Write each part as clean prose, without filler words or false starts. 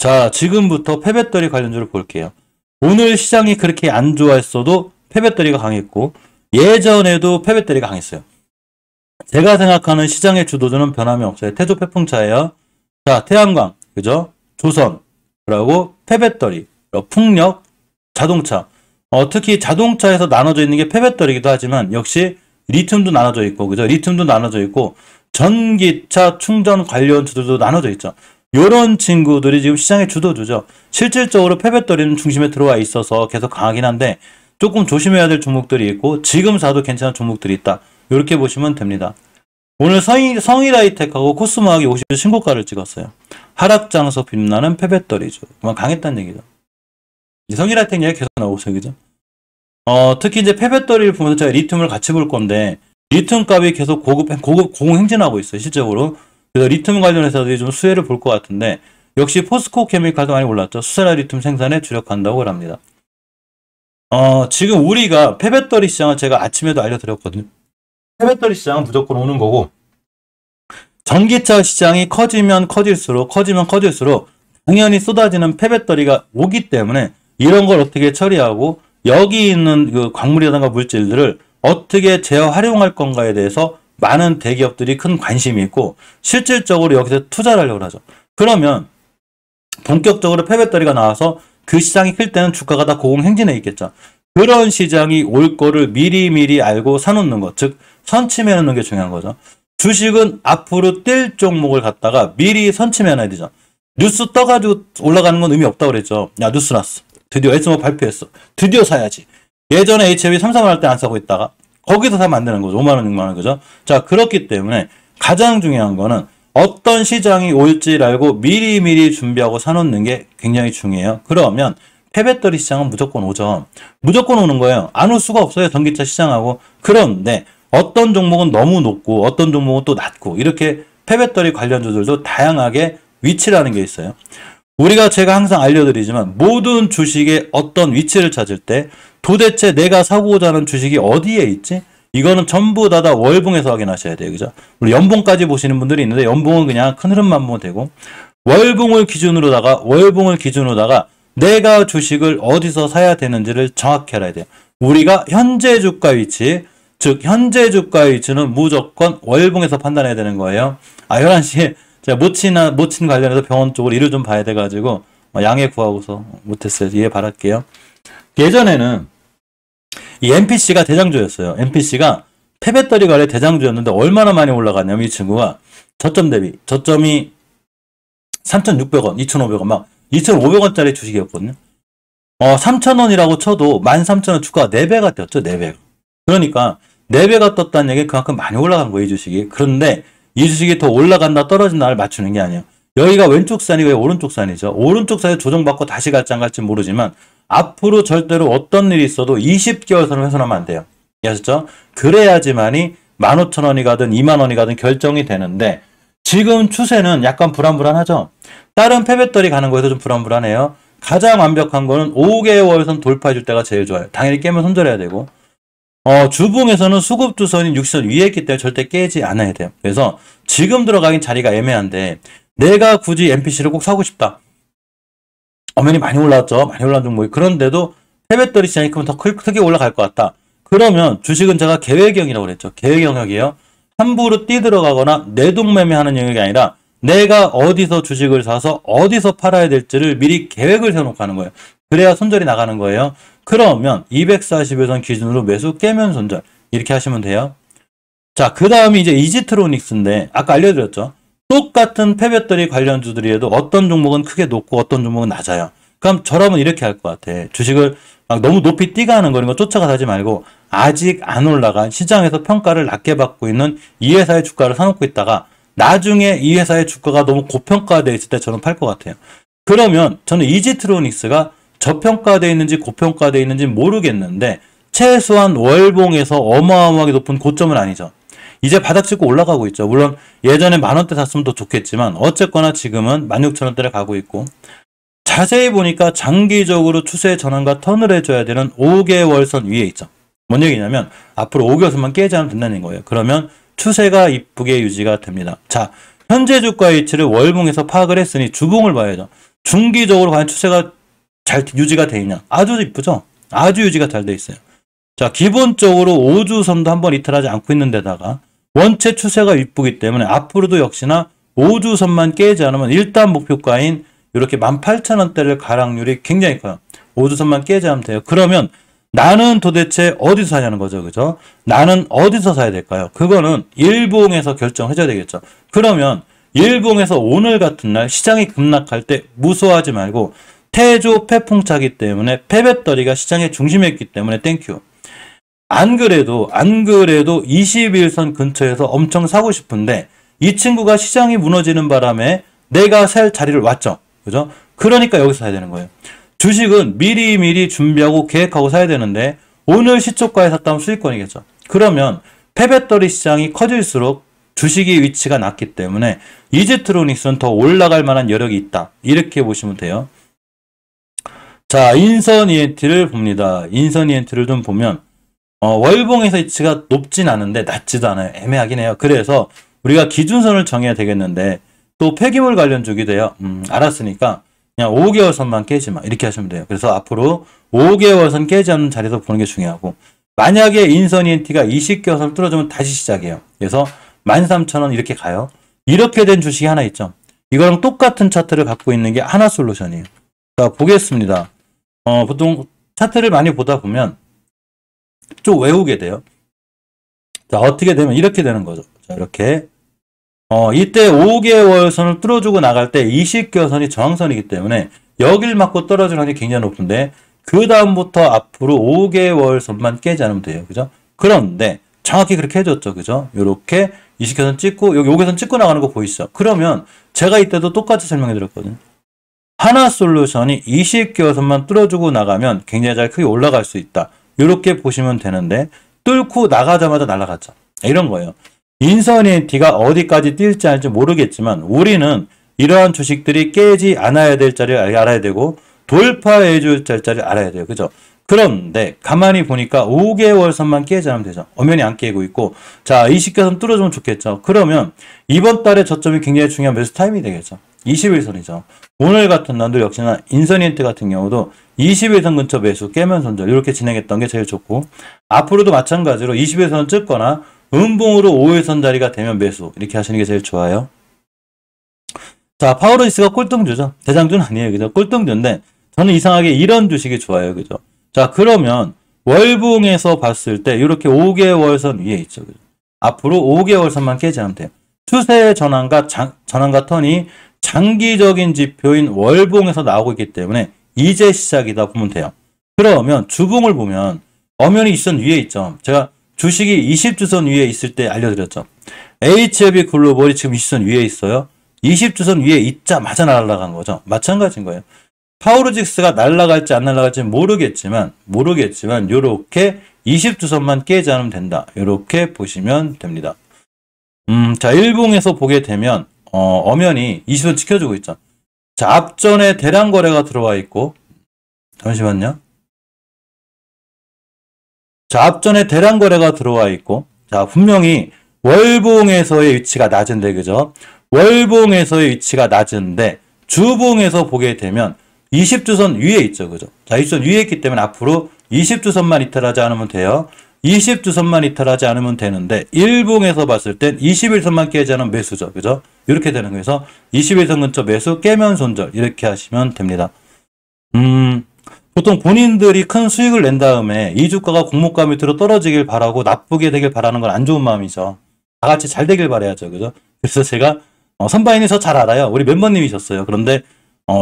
자, 지금부터 폐배터리 관련주를 볼게요. 오늘 시장이 그렇게 안 좋아했어도 폐배터리가 강했고 예전에도 폐배터리가 강했어요. 제가 생각하는 시장의 주도주는 변함이 없어요. 태조 폐풍차예요. 자, 태양광, 그죠? 조선, 그리고 폐배터리, 풍력, 자동차. 특히 자동차에서 나눠져 있는 게 폐배터리이기도 하지만 역시 리튬도 나눠져 있고, 그죠? 리튬도 나눠져 있고 전기차 충전 관련 주도도 나눠져 있죠. 이런 친구들이 지금 시장의 주도주죠. 실질적으로 폐배터리는 중심에 들어와 있어서 계속 강하긴 한데 조금 조심해야 될 종목들이 있고 지금 사도 괜찮은 종목들이 있다. 이렇게 보시면 됩니다. 오늘 성일하이텍하고 코스모학이 50일 신고가를 찍었어요. 하락장에서 빛나는 폐배터리죠. 그만 강했다는 얘기죠. 성일하이텍 얘기 계속 나오고 있어요. 그죠? 특히 이제 폐배터리를 보면서 제가 리튬을 같이 볼 건데 리튬 값이 계속 고공행진하고 있어요. 실적으로. 그래서 리튬 관련해서도 좀 수혜를 볼 것 같은데 역시 포스코 케미칼도 많이 올랐죠. 수세라 리튬 생산에 주력한다고 합니다. 지금 우리가 폐배터리 시장은 제가 아침에도 알려드렸거든요. 폐배터리 시장은 무조건 오는 거고 전기차 시장이 커지면 커질수록 당연히 쏟아지는 폐배터리가 오기 때문에 이런 걸 어떻게 처리하고 여기 있는 그 광물이라든가 물질들을 어떻게 재활용할 건가에 대해서 많은 대기업들이 큰 관심이 있고 실질적으로 여기서 투자를 하려고 하죠. 그러면 본격적으로 폐배터리가 나와서 그 시장이 클 때는 주가가 다 고공행진해 있겠죠. 그런 시장이 올 거를 미리미리 알고 사놓는 것, 즉 선침해 놓는 게 중요한 거죠. 주식은 앞으로 뛸 종목을 갖다가 미리 선침해 놔야 되죠. 뉴스 떠가지고 올라가는 건 의미 없다고 그랬죠. 야, 뉴스 났어. 드디어 S모 발표했어. 드디어 사야지. 예전에 HLB 3, 4만 원 할 때 안 사고 있다가 거기서 사면 안 되는 거죠. 5만 원, 6만 원, 그죠? 자, 그렇기 때문에 가장 중요한 거는 어떤 시장이 올지 알고 미리미리 준비하고 사놓는 게 굉장히 중요해요. 그러면 폐배터리 시장은 무조건 오죠. 무조건 오는 거예요. 안 올 수가 없어요. 전기차 시장하고. 그런데 어떤 종목은 너무 높고 어떤 종목은 또 낮고 이렇게 폐배터리 관련주들도 다양하게 위치라는 게 있어요. 우리가 제가 항상 알려드리지만 모든 주식의 어떤 위치를 찾을 때 도대체 내가 사고자 하는 주식이 어디에 있지? 이거는 전부 다 월봉에서 확인하셔야 돼요. 그죠? 우리 연봉까지 보시는 분들이 있는데 연봉은 그냥 큰 흐름만 보면 되고 월봉을 기준으로다가 내가 주식을 어디서 사야 되는지를 정확히 알아야 돼요. 우리가 현재 주가 위치, 즉 현재 주가 위치는 무조건 월봉에서 판단해야 되는 거예요. 11시에 제가 모친 관련해서 병원 쪽으로 일을 좀 봐야 돼가지고 양해 구하고서 못했어요. 이해 바랄게요. 예전에는 이 MPC가 대장주였어요. MPC가 폐배터리 관련 대장주였는데 얼마나 많이 올라갔냐면 이 친구가 저점 대비 저점이 3,600원, 2,500원 막 2,500원짜리 주식이었거든요. 3,000원이라고 쳐도 13,000원 주가가 4배가 뛰었죠. 4배가. 그러니까 4배가 떴다는 얘기는 그만큼 많이 올라간 거예요. 이 주식이. 그런데 이 주식이 더 올라간다 떨어진다를 맞추는 게 아니에요. 여기가 왼쪽 산이고 오른쪽 산이죠. 오른쪽 산에 조정받고 다시 갈지 안 갈지 모르지만 앞으로 절대로 어떤 일이 있어도 20개월 선을 훼손하면 안 돼요. 아셨죠? 그래야지만이 15,000원이 가든 20,000원이 가든 결정이 되는데 지금 추세는 약간 불안불안하죠. 다른 폐배터리 가는 거에서 좀 불안불안해요. 가장 완벽한 거는 5개월 선 돌파해 줄 때가 제일 좋아요. 당연히 깨면 손절해야 되고 주봉에서는 수급주선인 60선 위에 있기 때문에 절대 깨지 않아야 돼요. 그래서 지금 들어가긴 자리가 애매한데 내가 굳이 MPC를 꼭 사고 싶다. 엄연히 많이 올랐죠. 많이 올라온 종목이. 그런데도 폐배터리 시장이 크면 더 크게 올라갈 것 같다. 그러면 주식은 제가 계획형이라고 그랬죠. 계획 영역이에요. 함부로 뛰들어가거나 내동매매하는 영역이 아니라 내가 어디서 주식을 사서 어디서 팔아야 될지를 미리 계획을 세워놓고 하는 거예요. 그래야 손절이 나가는 거예요. 그러면 240일선 기준으로 매수 깨면 손절 이렇게 하시면 돼요. 자, 그 다음이 이제 이지트로닉스인데 아까 알려드렸죠. 똑같은 폐배터리 관련주들이라도 어떤 종목은 크게 높고 어떤 종목은 낮아요. 그럼 저라면 이렇게 할 것 같아. 주식을 막 너무 높이 뛰가는 거 이런 거 쫓아가 사지 말고 아직 안 올라간 시장에서 평가를 낮게 받고 있는 이 회사의 주가를 사놓고 있다가 나중에 이 회사의 주가가 너무 고평가되어 있을 때 저는 팔 것 같아요. 그러면 저는 이지트로닉스가 저평가되어 있는지 고평가되어 있는지 모르겠는데 최소한 월봉에서 어마어마하게 높은 고점은 아니죠. 이제 바닥 찍고 올라가고 있죠. 물론 예전에 10,000원대 샀으면 더 좋겠지만 어쨌거나 지금은 16,000원대를 가고 있고 자세히 보니까 장기적으로 추세 전환과 턴을 해줘야 되는 5개월선 위에 있죠. 뭔 얘기냐면 앞으로 5개월선만 깨지 않으면 된다는 거예요. 그러면 추세가 이쁘게 유지가 됩니다. 자, 현재 주가 위치를 월봉에서 파악을 했으니 주봉을 봐야죠. 중기적으로 과연 추세가 잘 유지가 돼 있냐? 아주 이쁘죠? 아주 유지가 잘 돼 있어요. 자, 기본적으로 5주선도 한번 이탈하지 않고 있는 데다가 원체 추세가 이쁘기 때문에 앞으로도 역시나 5주선만 깨지 않으면 일단 목표가인 이렇게 18,000원대를 가락률이 굉장히 커요. 5주선만 깨지 않으면 돼요. 그러면 나는 도대체 어디서 사냐는 거죠. 그죠? 나는 어디서 사야 될까요? 그거는 일봉에서 결정해줘야 되겠죠. 그러면 일봉에서 오늘 같은 날 시장이 급락할 때 무서워하지 말고 태조 패풍차기 때문에 패배터리가 시장의 중심에 있기 때문에 땡큐. 안 그래도 21선 근처에서 엄청 사고 싶은데 이 친구가 시장이 무너지는 바람에 내가 살 자리를 왔죠. 그죠? 그러니까 여기서 사야 되는 거예요. 주식은 미리미리 준비하고 계획하고 사야 되는데 오늘 시초가에 샀다면 수익권이겠죠. 그러면 패배터리 시장이 커질수록 주식의 위치가 낮기 때문에 이지트로닉스는 더 올라갈 만한 여력이 있다. 이렇게 보시면 돼요. 자, 인선 ENT를 봅니다. 인선 ENT를 좀 보면 월봉에서 위치가 높진 않은데 낮지도 않아요. 애매하긴 해요. 그래서 우리가 기준선을 정해야 되겠는데 또 폐기물 관련 주기 돼요. 알았으니까 그냥 5개월 선만 깨지 마. 이렇게 하시면 돼요. 그래서 앞으로 5개월 선 깨지 않는 자리에서 보는 게 중요하고 만약에 인선 ENT가 20개월 선을 뚫어주면 다시 시작이에요. 그래서 13,000원 이렇게 가요. 이렇게 된 주식이 하나 있죠. 이거랑 똑같은 차트를 갖고 있는 게 하나솔루션이에요. 자, 보겠습니다. 보통 차트를 많이 보다 보면 좀 외우게 돼요. 자, 어떻게 되면 이렇게 되는 거죠. 자, 이렇게. 이때 5개월 선을 뚫어주고 나갈 때 20개월 선이 저항선이기 때문에 여길 맞고 떨어질 확률이 굉장히 높은데 그 다음부터 앞으로 5개월 선만 깨지 않으면 돼요. 그죠? 그런데 정확히 그렇게 해줬죠. 그죠? 요렇게 20개월 선 찍고 여기 5개월 선 찍고 나가는 거 보이시죠? 그러면 제가 이때도 똑같이 설명해 드렸거든요. 하나솔루션이 20개월 선만 뚫어주고 나가면 굉장히 잘 크게 올라갈 수 있다. 이렇게 보시면 되는데 뚫고 나가자마자 날아갔죠. 이런 거예요. 인선 ENT가 어디까지 뛸지 알지 모르겠지만 우리는 이러한 주식들이 깨지 않아야 될 자리를 알아야 되고 돌파해 줄 자리를 알아야 돼요. 그죠? 그런데 가만히 보니까 5개월 선만 깨지 않으면 되죠. 엄연히 안 깨고 있고 자 20개월 선 뚫어주면 좋겠죠. 그러면 이번 달에 저점이 굉장히 중요한 매수 타임이 되겠죠. 21선이죠. 오늘 같은 날도 역시나 인선 ENT 같은 경우도 21선 근처 매수 깨면 손절 이렇게 진행했던 게 제일 좋고 앞으로도 마찬가지로 21선 찍거나 음봉으로 5일선 자리가 되면 매수 이렇게 하시는 게 제일 좋아요. 자, 파워로이스가 꼴등주죠. 대장주는 아니에요. 그죠? 꼴등주인데 저는 이상하게 이런 주식이 좋아요. 그죠? 자, 그러면 월봉에서 봤을 때 이렇게 5개월선 위에 있죠. 그죠? 앞으로 5개월선만 깨지 않으면 돼요. 추세의 전환과 턴이 장기적인 지표인 월봉에서 나오고 있기 때문에 이제 시작이다 보면 돼요. 그러면 주봉을 보면 엄연히 20선 위에 있죠. 제가 주식이 20주선 위에 있을 때 알려드렸죠. HLB 글로벌이 지금 20선 위에 있어요. 20주선 위에 있자마자 날아간 거죠. 마찬가지인 거예요. 파워로직스가 날아갈지 안 날아갈지 모르겠지만 요렇게 20주선만 깨지 않으면 된다. 요렇게 보시면 됩니다. 자, 일봉에서 보게 되면 엄연히 20선 지켜주고 있죠. 자, 앞전에 대량 거래가 들어와 있고 잠시만요. 자, 앞전에 대량 거래가 들어와 있고 자, 분명히 월봉에서의 위치가 낮은데 그죠? 월봉에서의 위치가 낮은데 주봉에서 보게 되면 20주선 위에 있죠. 그죠? 자, 20주선 위에 있기 때문에 앞으로 20주선만 이탈하지 않으면 돼요. 20주선만 이탈하지 않으면 되는데 일봉에서 봤을 땐 21선만 깨지 않으면 매수죠. 그죠? 이렇게 되는 거에서 21선 근처 매수 깨면 손절 이렇게 하시면 됩니다. 보통 본인들이 큰 수익을 낸 다음에 이 주가가 공모가 밑으로 떨어지길 바라고 나쁘게 되길 바라는 건 안 좋은 마음이죠. 다 같이 잘 되길 바라야죠. 그죠? 그래서 제가 선바인이 저 잘 알아요. 우리 멤버님이셨어요. 그런데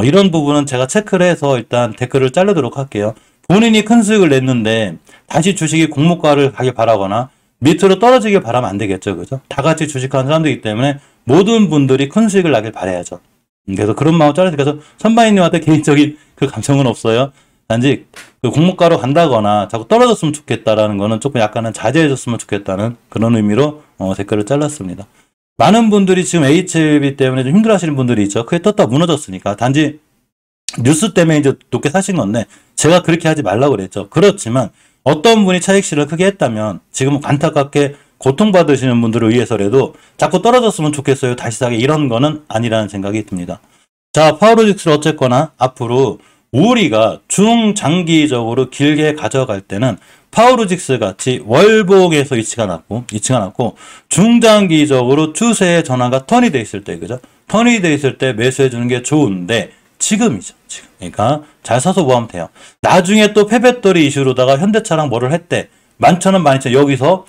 이런 부분은 제가 체크를 해서 일단 댓글을 자르도록 할게요. 본인이 큰 수익을 냈는데 다시 주식이 공모가를 가길 바라거나 밑으로 떨어지길 바라면 안 되겠죠. 그죠? 다 같이 주식하는 사람들이기 때문에 모든 분들이 큰 수익을 나길 바라야죠. 그래서 그런 마음을 자르니까 그래서 선바인님한테 개인적인 그 감정은 없어요. 단지 그 공모가로 간다거나 자꾸 떨어졌으면 좋겠다라는 거는 조금 약간은 자제해줬으면 좋겠다는 그런 의미로 댓글을 잘랐습니다. 많은 분들이 지금 HLB 때문에 좀 힘들어하시는 분들이 있죠. 크게 떴다 무너졌으니까. 단지 뉴스 때문에 이제 높게 사신 건데 제가 그렇게 하지 말라고 그랬죠. 그렇지만 어떤 분이 차익 실현을 크게 했다면 지금 안타깝게 고통받으시는 분들을 위해서라도 자꾸 떨어졌으면 좋겠어요. 다시 사게 이런 거는 아니라는 생각이 듭니다. 자, 파워로직스를 어쨌거나 앞으로 우리가 중장기적으로 길게 가져갈 때는 파워로직스 같이 월봉에서 위치가 낮고 중장기적으로 추세의 전환가 턴이 돼 있을 때, 그죠? 턴이 돼 있을 때 매수해 주는 게 좋은데 지금이죠, 지금. 그러니까 잘 사서 모으면 돼요. 나중에 또 폐배터리 이슈로다가 현대차랑 뭐를 했대. 11,000원, 12,000원. 여기서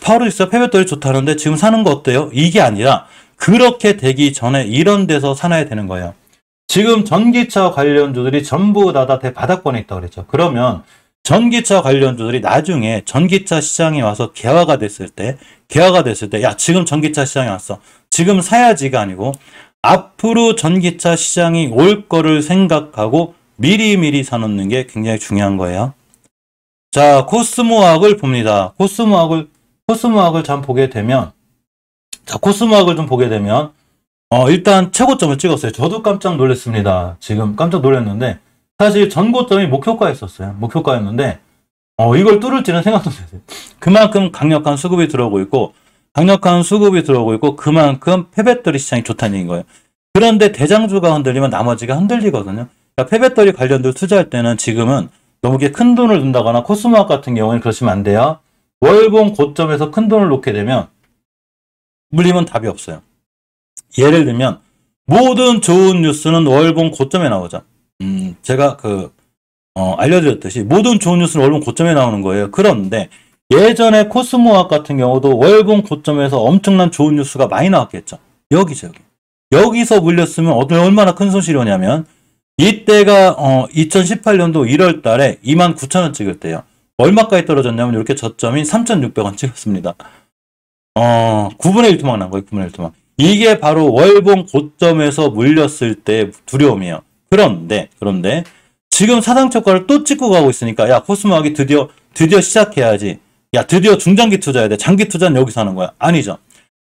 파워로직스가 폐배터리 좋다는데 지금 사는 거 어때요? 이게 아니라 그렇게 되기 전에 이런 데서 사놔야 되는 거예요. 지금 전기차 관련주들이 전부 다 대바닥권에 있다고 그랬죠. 그러면 전기차 관련주들이 나중에 전기차 시장에 와서 개화가 됐을 때, 야, 지금 전기차 시장에 왔어. 지금 사야지가 아니고, 앞으로 전기차 시장이 올 거를 생각하고 미리미리 사놓는 게 굉장히 중요한 거예요. 자, 코스모학을 봅니다. 코스모학을 좀 보게 되면, 일단 최고점을 찍었어요. 저도 깜짝 놀랐습니다. 지금 깜짝 놀랐는데, 사실 전고점이 목표가였었어요. 목표가였는데, 이걸 뚫을지는 생각도 못했어요. 그만큼 강력한 수급이 들어오고 있고, 그만큼 폐배터리 시장이 좋다는 얘기인 거예요. 그런데 대장주가 흔들리면 나머지가 흔들리거든요. 그러니까 폐배터리 관련들 투자할 때는 지금은 너무 큰 돈을 둔다거나 코스모학 같은 경우에는 그러시면 안 돼요. 월봉 고점에서 큰 돈을 놓게 되면 물리면 답이 없어요. 예를 들면 모든 좋은 뉴스는 월봉 고점에 나오죠. 제가 알려드렸듯이 모든 좋은 뉴스는 월봉 고점에 나오는 거예요. 그런데 예전에 코스모학 같은 경우도 월봉 고점에서 엄청난 좋은 뉴스가 많이 나왔겠죠. 여기서 물렸으면 얼마나 큰 손실이 오냐면 이때가 2018년도 1월 달에 29,000원 찍을 때요. 얼마까지 떨어졌냐면 이렇게 저점인 3,600원 찍었습니다. 9분의 1 토막 난 거예요. 9분의 1 토막. 이게 바로 월봉 고점에서 물렸을 때 두려움이에요. 그런데 지금 사상초가를 또 찍고 가고 있으니까 야, 코스모학이 드디어 시작해야지. 야, 드디어 중장기 투자해야 돼. 장기 투자는 여기서 하는 거야. 아니죠.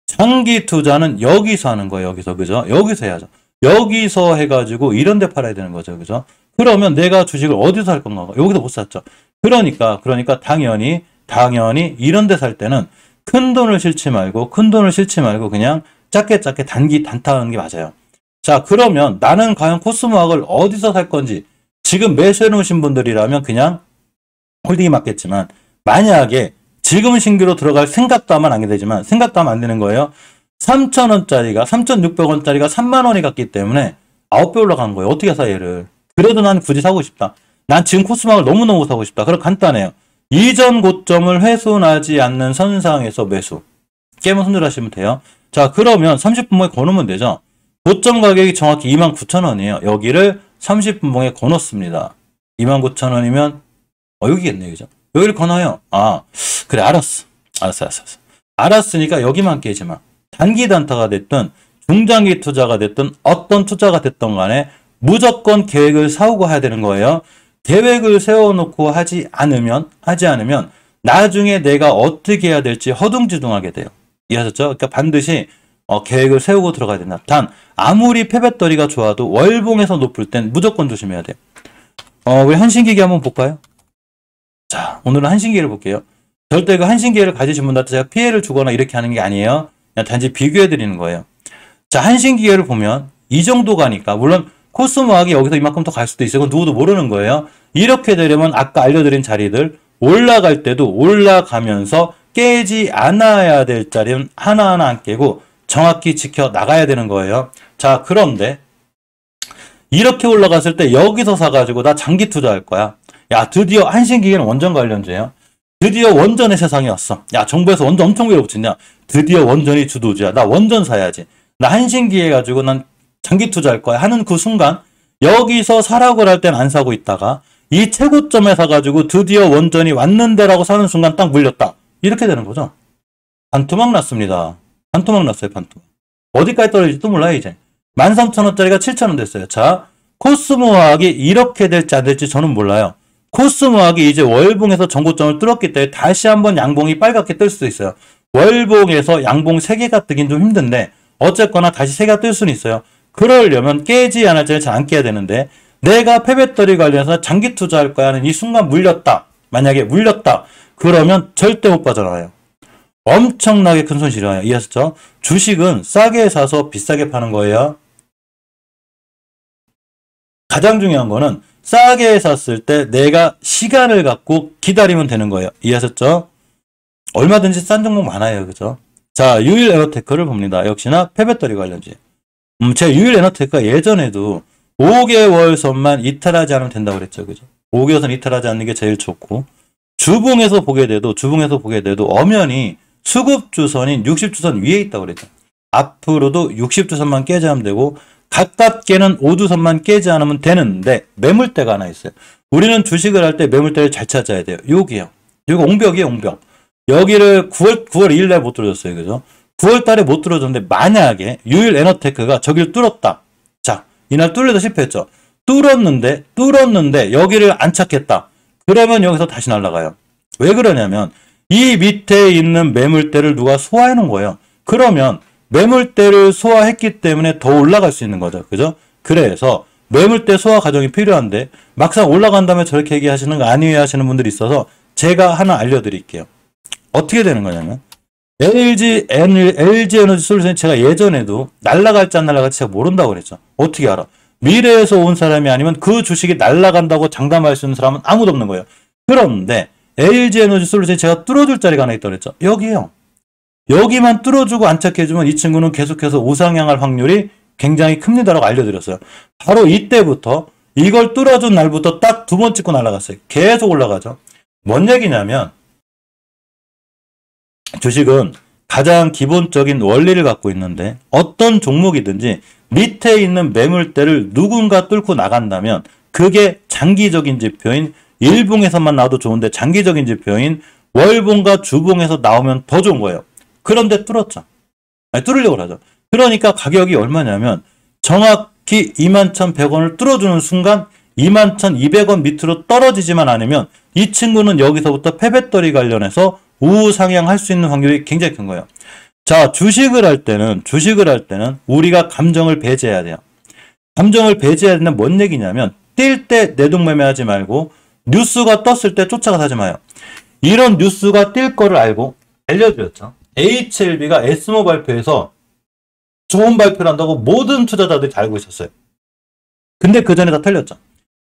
장기 투자는 여기서 하는 거예요. 그죠? 여기서 해야죠. 여기서 해가지고 이런 데 팔아야 되는 거죠. 그죠? 그러면 내가 주식을 어디서 할 건가? 여기서 못 샀죠. 그러니까 당연히 이런 데 살 때는 큰 돈을 실지 말고 그냥 작게 단기 단타하는 게 맞아요. 자, 그러면 나는 과연 코스모학을 어디서 살 건지 지금 매수해 놓으신 분들이라면 그냥 홀딩이 맞겠지만 만약에 지금 신규로 들어갈 생각도 하면 안 되는 거예요. 3,000원짜리가 3,600원짜리가 3만원이 갔기 때문에 9배 올라간 거예요. 어떻게 사 얘를. 그래도 난 굳이 사고 싶다. 난 지금 코스모학을 너무너무 사고 싶다. 그럼 간단해요. 이전 고점을 훼손하지 않는 선상에서 매수. 게임을 손절하시면 돼요. 자, 그러면 30분봉에 거놓으면 되죠. 고점 가격이 정확히 29,000원이에요. 여기를 30분봉에 거놓습니다. 29,000원이면 여기겠네요. 그죠? 여기를 거놔요. 그래, 알았어. 알았으니까 여기만 깨지 마. 단기 단타가 됐든 중장기 투자가 됐든 어떤 투자가 됐던 간에 무조건 계획을 세우고 해야 되는 거예요. 계획을 세워놓고 하지 않으면 나중에 내가 어떻게 해야 될지 허둥지둥하게 돼요. 이해하셨죠? 그러니까 반드시 계획을 세우고 들어가야 된다. 단 아무리 폐배터리가 좋아도 월봉에서 높을 땐 무조건 조심해야 돼요. 우리 한신기계 한번 볼까요? 자, 오늘은 한신기계를 볼게요. 절대 그 한신기계를 가지신 분들한테 제가 피해를 주거나 이렇게 하는 게 아니에요. 그냥 단지 비교해 드리는 거예요. 자, 한신기계를 보면 이 정도 가니까 물론 코스모학이 여기서 이만큼 더 갈 수도 있어요. 그건 누구도 모르는 거예요. 이렇게 되려면 아까 알려드린 자리들 올라갈 때도 올라가면서 깨지 않아야 될 자리는 하나하나 안 깨고 정확히 지켜 나가야 되는 거예요. 자, 그런데 이렇게 올라갔을 때 여기서 사가지고 나 장기 투자할 거야. 야, 드디어 한신기계는 원전 관련주예요. 드디어 원전의 세상이 왔어. 야, 정부에서 원전 엄청 밀어붙이냐. 드디어 원전이 주도주야. 나 원전 사야지. 나 한신기계 가지고 난 장기 투자할 거야 하는 그 순간 여기서 사라고 할 땐 안 사고 있다가 이 최고점에 사가지고 드디어 원전이 왔는데라고 사는 순간 딱 물렸다. 이렇게 되는 거죠. 반토막 났습니다. 반토막 났어요. 어디까지 떨어질지도 몰라요. 이제 13,000원짜리가 7,000원 됐어요. 자, 코스모학이 이렇게 될지 안 될지 저는 몰라요. 코스모학이 이제 월봉에서 전고점을 뚫었기 때문에 다시 한번 양봉이 빨갛게 뜰 수도 있어요. 월봉에서 양봉 3개가 뜨긴 좀 힘든데 어쨌거나 다시 3개가 뜰 수는 있어요. 그러려면 깨지 않을 때는 잘 안 깨야 되는데 내가 폐배터리 관련해서 장기 투자할 거야 하는 이 순간 물렸다. 만약에 물렸다. 그러면 절대 못 빠져나와요. 엄청나게 큰 손실이 와요. 이해하셨죠? 주식은 싸게 사서 비싸게 파는 거예요. 가장 중요한 거는 싸게 샀을 때 내가 시간을 갖고 기다리면 되는 거예요. 이해하셨죠? 얼마든지 싼 종목 많아요. 그죠? 자, 유일에너테크를 봅니다. 역시나 폐배터리 관련주. 제가 유일에너테크가 예전에도 5개월 선만 이탈하지 않으면 된다고 그랬죠. 그죠? 5개월 선 이탈하지 않는 게 제일 좋고, 주봉에서 보게 돼도 엄연히 수급주선인 60주선 위에 있다고 그랬죠. 앞으로도 60주선만 깨지 않으면 되고, 가깝게는 5주선만 깨지 않으면 되는데, 매물대가 하나 있어요. 우리는 주식을 할 때 매물대를 잘 찾아야 돼요. 여기요. 여기 옹벽이에요, 옹벽. 여기를 9월 2일 날 못 뚫어줬어요. 그죠? 9월 달에 못 뚫어줬는데, 만약에 유일에너테크가 저기를 뚫었다. 자, 이날 뚫려도 실패했죠. 뚫었는데, 여기를 안 찾겠다. 그러면 여기서 다시 날아가요. 왜 그러냐면, 이 밑에 있는 매물대를 누가 소화해 놓은 거예요. 그러면, 매물대를 소화했기 때문에 더 올라갈 수 있는 거죠. 그죠? 그래서, 매물대 소화 과정이 필요한데, 막상 올라간 다음에 저렇게 얘기하시는 거 아니에요 하시는 분들이 있어서, 제가 하나 알려드릴게요. 어떻게 되는 거냐면, LG 에너지 솔루션이 제가 예전에도 날라갈지 안 날라갈지 제가 모른다고 그랬죠. 어떻게 알아? 미래에서 온 사람이 아니면 그 주식이 날라간다고 장담할 수 있는 사람은 아무도 없는 거예요. 그런데 LG 에너지 솔루션이 제가 뚫어줄 자리가 하나 있다고 그랬죠. 여기요. 여기만 뚫어주고 안착해주면 이 친구는 계속해서 우상향할 확률이 굉장히 큽니다라고 알려드렸어요. 바로 이때부터 이걸 뚫어준 날부터 딱 두 번 찍고 날아갔어요. 계속 올라가죠. 뭔 얘기냐면 주식은 가장 기본적인 원리를 갖고 있는데 어떤 종목이든지 밑에 있는 매물대를 누군가 뚫고 나간다면 그게 장기적인 지표인 일봉에서만 나와도 좋은데 장기적인 지표인 월봉과 주봉에서 나오면 더 좋은 거예요. 그런데 뚫었죠. 아니, 뚫으려고 하죠. 그러니까 가격이 얼마냐면 정확히 21,100원을 뚫어주는 순간 21,200원 밑으로 떨어지지만 않으면 이 친구는 여기서부터 폐배터리 관련해서 우상향할 수 있는 확률이 굉장히 큰 거예요. 자, 주식을 할 때는 우리가 감정을 배제해야 돼요. 감정을 배제해야 되는 뭔 얘기냐면 뛸 때 내동매매하지 말고 뉴스가 떴을 때 쫓아가 사지 마요. 이런 뉴스가 뛸 거를 알고 알려드렸죠. HLB가 S모 발표에서 좋은 발표를 한다고 모든 투자자들이 다 알고 있었어요. 근데 그 전에 다 털렸죠.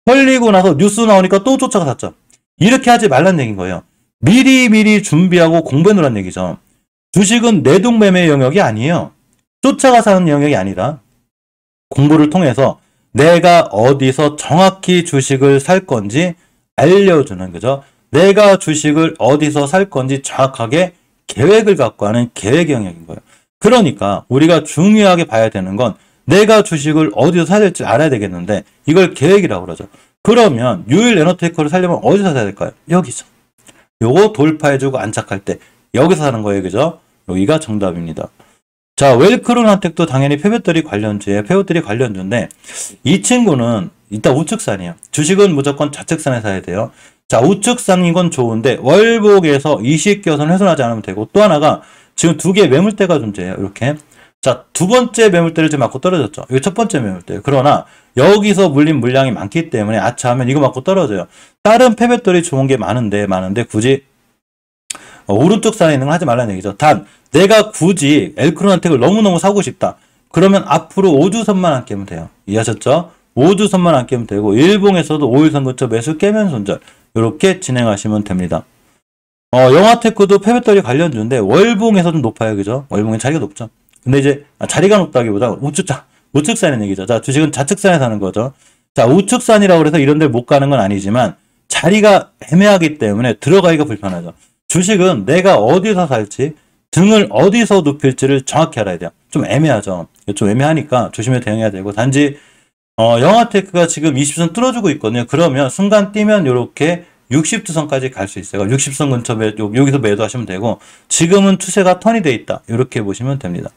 털리고 나서 뉴스 나오니까 또 쫓아가 샀죠. 이렇게 하지 말란 얘기인 거예요. 미리 준비하고 공부해 놓으란 얘기죠. 주식은 내동매매 영역이 아니에요. 쫓아가 사는 영역이 아니라 공부를 통해서 내가 어디서 정확히 주식을 살 건지 알려주는 거죠. 내가 주식을 어디서 살 건지 정확하게 계획을 갖고 하는 계획 영역인 거예요. 그러니까 우리가 중요하게 봐야 되는 건 내가 주식을 어디서 사야 될지 알아야 되겠는데 이걸 계획이라고 그러죠. 그러면 유일에너테크를 사려면 어디서 사야 될까요? 여기서. 요거 돌파해주고 안착할 때 여기서 사는 거예요. 그죠? 여기가 정답입니다. 자, 웰크론한텍도 당연히 폐배터리 관련주예요. 폐배터리 관련주인데 이 친구는 일단 우측산이에요. 주식은 무조건 좌측산에 사야 돼요. 자, 우측산인 건 좋은데 월봉에서 이식교선 훼손하지 않으면 되고 또 하나가 지금 두 개의 매물대가 존재해요. 이렇게. 자, 두 번째 매물대를 지금 맞고 떨어졌죠. 이거 첫 번째 매물대. 그러나 여기서 물린 물량이 많기 때문에 아차하면 이거 맞고 떨어져요. 다른 폐배터리 좋은 게 많은데 굳이 오른쪽 산에 있는 걸 하지 말라는 얘기죠. 단 내가 굳이 엘크론한텍을 너무너무 사고 싶다. 그러면 앞으로 5주선만 안 깨면 돼요. 이해하셨죠? 5주선만 안 깨면 되고 일봉에서도 5일선 근처 매수 깨면 손절 이렇게 진행하시면 됩니다. 영화테크도 폐배터리 관련주인데 월봉에서 좀 높아요. 그죠? 월봉의 자리가 높죠. 근데 이제 자리가 높다기보다 우측산이라는 얘기죠. 자, 주식은 좌측산에 사는 거죠. 자, 우측산이라고 해서 이런 데 못 가는 건 아니지만 자리가 애매하기 때문에 들어가기가 불편하죠. 주식은 내가 어디서 살지 등을 어디서 눕힐지를 정확히 알아야 돼요. 좀 애매하죠. 좀 애매하니까 조심해 대응해야 되고 단지 영화테크가 지금 20선 뚫어주고 있거든요. 그러면 순간 뛰면 이렇게 60주선까지 갈 수 있어요. 60선 근처 여기서 매도하시면 되고 지금은 추세가 턴이 돼 있다. 이렇게 보시면 됩니다.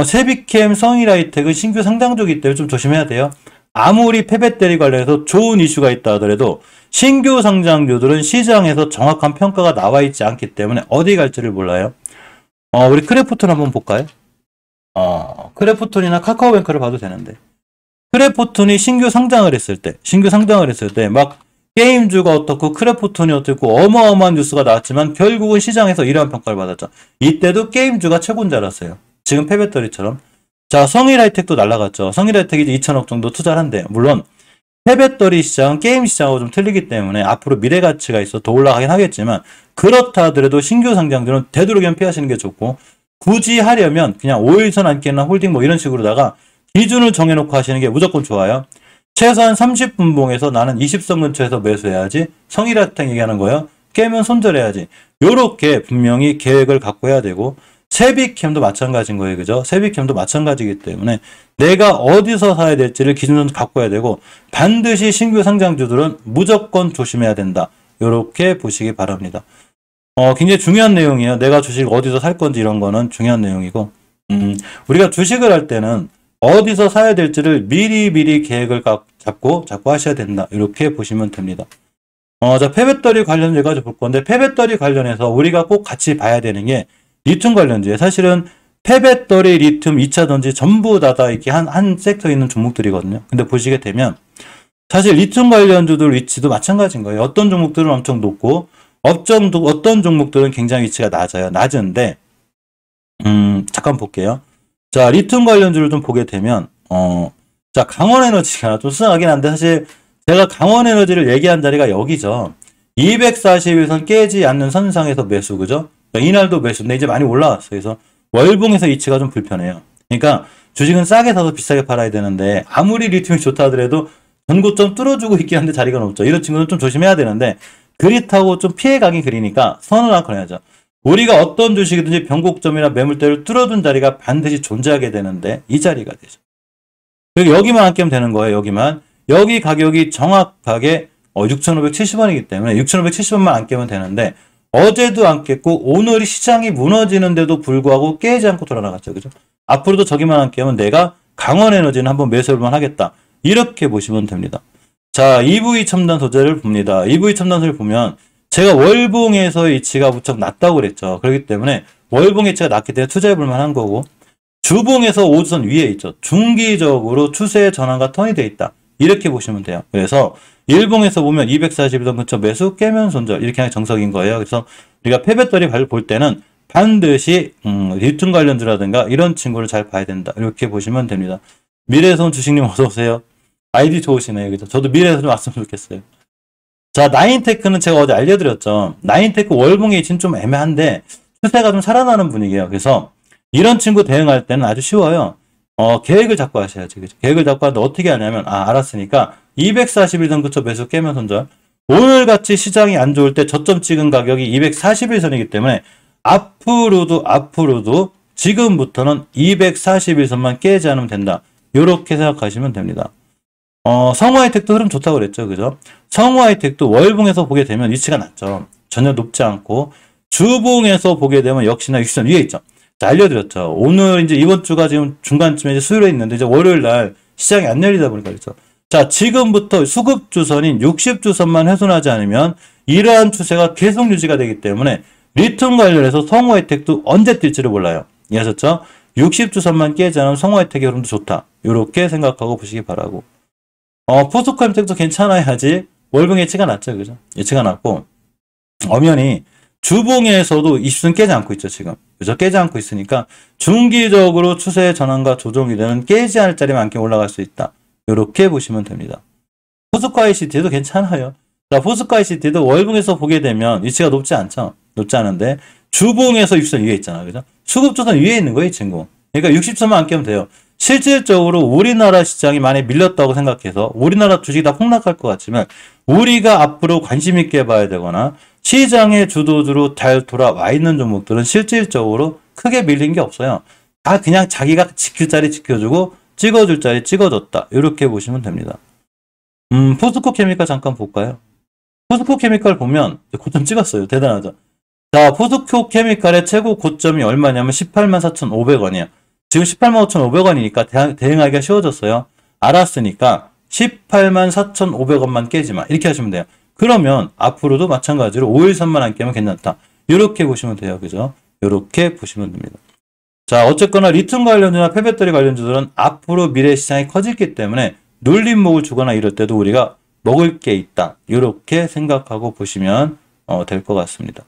세비캠, 성일하이텍은 신규 상장주기 때문에 좀 조심해야 돼요. 아무리 폐배터리 관련해서 좋은 이슈가 있다 하더라도 신규 상장주들은 시장에서 정확한 평가가 나와 있지 않기 때문에 어디 갈지를 몰라요. 우리 크래프톤 한번 볼까요? 크래프톤이나 카카오뱅크를 봐도 되는데 크래프톤이 신규 상장을 했을 때 막 게임주가 어떻고 크래프톤이 어떻고 어마어마한 뉴스가 나왔지만 결국은 시장에서 이러한 평가를 받았죠. 이때도 게임주가 최고인 줄 알았어요. 지금 폐배터리처럼. 자, 성일하이텍도 날라갔죠. 성일하이텍이 이제 2천억 정도 투자를 한대요. 물론 폐배터리 시장은 게임 시장하고 좀 틀리기 때문에 앞으로 미래 가치가 있어 더 올라가긴 하겠지만, 그렇다 하더라도 신규 상장들은 되도록이면 피하시는 게 좋고, 굳이 하려면 그냥 5일선 안기나 홀딩 뭐 이런 식으로다가 기준을 정해놓고 하시는 게 무조건 좋아요. 최소한 30분봉에서 나는 20선 근처에서 매수해야지, 성일하이텍 얘기하는 거예요. 깨면 손절해야지. 요렇게 분명히 계획을 갖고 해야 되고, 세비캠도 마찬가지인 거예요. 그죠? 세비캠도 마찬가지이기 때문에 내가 어디서 사야 될지를 기준으로 갖고 해야 되고, 반드시 신규 상장주들은 무조건 조심해야 된다. 요렇게 보시기 바랍니다. 굉장히 중요한 내용이에요. 내가 주식 어디서 살 건지 이런 거는 중요한 내용이고, 우리가 주식을 할 때는 어디서 사야 될지를 미리 계획을 잡고 하셔야 된다. 이렇게 보시면 됩니다. 자, 폐배터리 관련 제가 볼 건데, 폐배터리 관련해서 우리가 꼭 같이 봐야 되는 게 리튬 관련주예요. 사실은 폐배터리, 리튬, 2차 전지 전부 다 이렇게 한 섹터에 있는 종목들이거든요. 근데 보시게 되면 사실 리튬 관련주들 위치도 마찬가지인 거예요. 어떤 종목들은 엄청 높고 어떤 종목들은 굉장히 위치가 낮아요. 낮은데 잠깐 볼게요. 자, 리튬 관련주를 좀 보게 되면 자, 강원에너지가 좀 수상하긴 한데, 사실 제가 강원에너지를 얘기한 자리가 여기죠. 241선 깨지 않는 선상에서 매수, 그죠? 이날도 매수인데 이제 많이 올라왔어요. 그래서 월봉에서 위치가 좀 불편해요. 그러니까 주식은 싸게 사서 비싸게 팔아야 되는데, 아무리 리튬이 좋다 하더라도 전고점 뚫어주고 있긴 한데 자리가 높죠. 이런 친구는 좀 조심해야 되는데, 그릿하고 좀 피해가긴 그리니까 선을 하나 해야죠. 우리가 어떤 주식이든지 변곡점이나 매물대를 뚫어둔 자리가 반드시 존재하게 되는데 이 자리가 되죠. 그리고 여기만 안 깨면 되는 거예요. 여기만. 여기 가격이 정확하게 6,570원이기 때문에 6,570원만 안 깨면 되는데, 어제도 안 깼고 오늘이 시장이 무너지는데도 불구하고 깨지 않고 돌아나갔죠. 그죠? 앞으로도 저기만 안 깨면 내가 강원에너지는 한번 매수해볼만 하겠다. 이렇게 보시면 됩니다. 자, EV 첨단 소재를 봅니다. EV 첨단 소재를 보면 제가 월봉에서의 위치가 무척 낮다고 그랬죠. 그렇기 때문에 월봉 위치가 낮기 때문에 투자해볼 만한 거고, 주봉에서 5주선 위에 있죠. 중기적으로 추세 전환과 턴이 돼 있다. 이렇게 보시면 돼요. 그래서 일봉에서 보면 241선 근처 매수, 깨면 손절, 이렇게 하는 정석인 거예요. 그래서 우리가 폐배터리 볼 때는 반드시 리튬 관련주라든가 이런 친구를 잘 봐야 된다. 이렇게 보시면 됩니다. 미래에선 주식님 어서 오세요. 아이디 좋으시네요. 그죠? 저도 미래에서 좀 왔으면 좋겠어요. 자, 나인테크는 제가 어제 알려드렸죠. 나인테크 월봉의 위치는 좀 애매한데 추세가 좀 살아나는 분위기예요. 그래서 이런 친구 대응할 때는 아주 쉬워요. 계획을 잡고 하셔야지. 그죠? 계획을 잡고 하는데 어떻게 하냐면, 알았으니까 241선 근처 매수, 깨면 손절. 오늘같이 시장이 안 좋을 때 저점 찍은 가격이 241선이기 때문에 앞으로도 지금부터는 241선만 깨지 않으면 된다. 이렇게 생각하시면 됩니다. 성우하이텍도 흐름 좋다고 그랬죠. 그죠? 성우하이텍도 월봉에서 보게 되면 위치가 낮죠. 전혀 높지 않고, 주봉에서 보게 되면 역시나 60선 위에 있죠. 자, 알려드렸죠. 오늘 이제 이번 주가 지금 중간쯤에 이제 수요일에 있는데, 이제 월요일 날 시장이 안 열리다 보니까 그렇죠. 자, 지금부터 수급주선인 60주선만 훼손하지 않으면 이러한 추세가 계속 유지가 되기 때문에 리튬 관련해서 성우하이텍도 언제 뛸지를 몰라요. 이해하셨죠? 60주선만 깨지 않으면 성우하이텍의 흐름도 좋다. 이렇게 생각하고 보시기 바라고. 포스코엠텍도 괜찮아야지. 월봉 예치가 낮죠. 그죠? 예치가 낮고, 엄연히 주봉에서도 20선 깨지 않고 있죠, 지금. 그죠? 깨지 않고 있으니까 중기적으로 추세 전환과 조정이 되는 깨지 않을 자리만큼 올라갈 수 있다. 이렇게 보시면 됩니다. 포스코 ICT도 괜찮아요. 자, 포스코 ICT도 월봉에서 보게 되면 위치가 높지 않죠. 높지 않은데 주봉에서 60선 위에 있잖아. 그죠? 수급조선 위에 있는 거예요, 이 친구. 그러니까 60선만 안 깨면 돼요. 실질적으로 우리나라 시장이 많이 밀렸다고 생각해서 우리나라 주식이 다 폭락할 것 같지만, 우리가 앞으로 관심 있게 봐야 되거나 시장의 주도주로 잘 돌아와 있는 종목들은 실질적으로 크게 밀린 게 없어요. 다 그냥 자기가 지킬 자리 지켜주고 찍어줄 자리 찍어줬다. 이렇게 보시면 됩니다. 포스코 케미칼 잠깐 볼까요? 포스코 케미칼 보면 고점 찍었어요. 대단하죠. 자, 포스코 케미칼의 최고 고점이 얼마냐면 184,500원이에요. 지금 184,500원이니까 대응하기가 쉬워졌어요. 알았으니까 184,500원만 깨지마. 이렇게 하시면 돼요. 그러면 앞으로도 마찬가지로 5일선만 안 깨면 괜찮다. 이렇게 보시면 돼요. 그죠? 이렇게 보시면 됩니다. 자, 어쨌거나 리튬 관련주나 폐배터리 관련주들은 앞으로 미래 시장이 커지기 때문에 눌림목을 주거나 이럴 때도 우리가 먹을 게 있다. 이렇게 생각하고 보시면 될 것 같습니다.